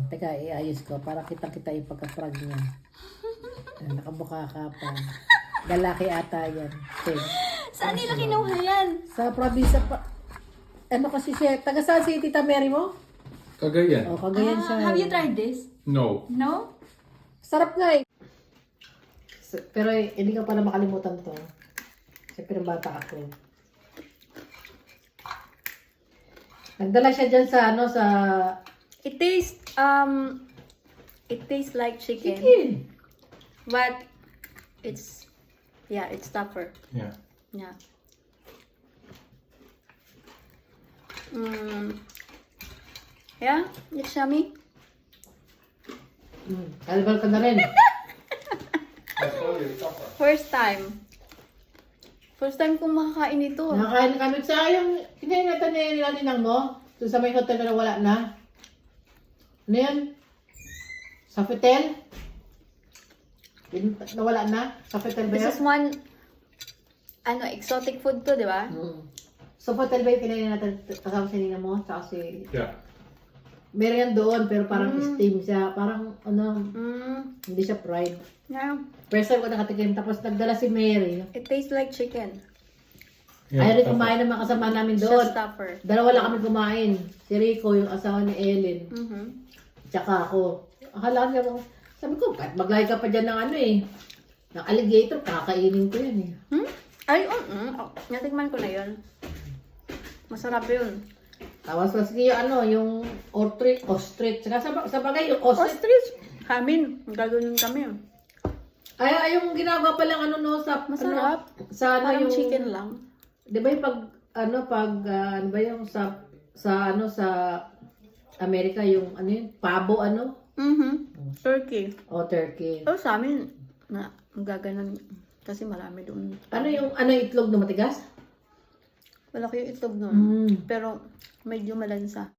Teka, iayos ko para kitang-kita yung pagka-frog niya. Nakabuka ka pa. Lalaki ata yan. Okay. Saan nila kinuha yan? Sa probinsya pa. Ano kasi siya? Taga saan si Tita Mary mo? Cagayan. O, Cagayan siya. Have you tried this? No. No? Sarap nga eh. Pero hindi ka pala makalimutan to. Siyempre bata ako. Nagdala siya dyan sa ano sa... It tastes like chicken. Chicken. But it's tougher. Yeah. Yeah. Yeah, it's yummy. Kalbal ka na rin. First time kong makakain ito. Nakakain na kami sa yung kinain natin na nilang mo. Doon sa may hotel na wala na. Ano yan? Sa hotel? Nawala na? Sa hotel ba This is yan? one, exotic food to, di ba? Sa hotel ba yung kinain natin kasama si Nina mo? Tsaka si... Yeah. Meron yan doon pero parang steam siya. Parang hindi siya fried. Yeah, First time ko nakatikim. Tapos nagdala si Mary. it tastes like chicken. Ayaw rin kumain ng mga kasama namin It's doon. just tougher. Dalawa lang kami kumain. Si Rico, yung asawa ni Ellen. Tsaka ako. Akala niya mo, sabi ko, kahit maglay ka pa dyan ng ng alligator, kakainin ko yan eh. Ay, natikman ko na yun. Masarap yun. Tawas kasi yung ostrich. Saka sa bagay, yung ostrich. Ostrich, kami, gagawin kami. Ay, yung ginagawa pa lang Masarap. Sa Parang yung, chicken lang. Di ba yung sa Amerika, yung pabo Turkey. O turkey. Pero sa amin, gaganon. Kasi marami doon. Yung itlog na matigas? Malaki yung itlog nun. Pero medyo malansa.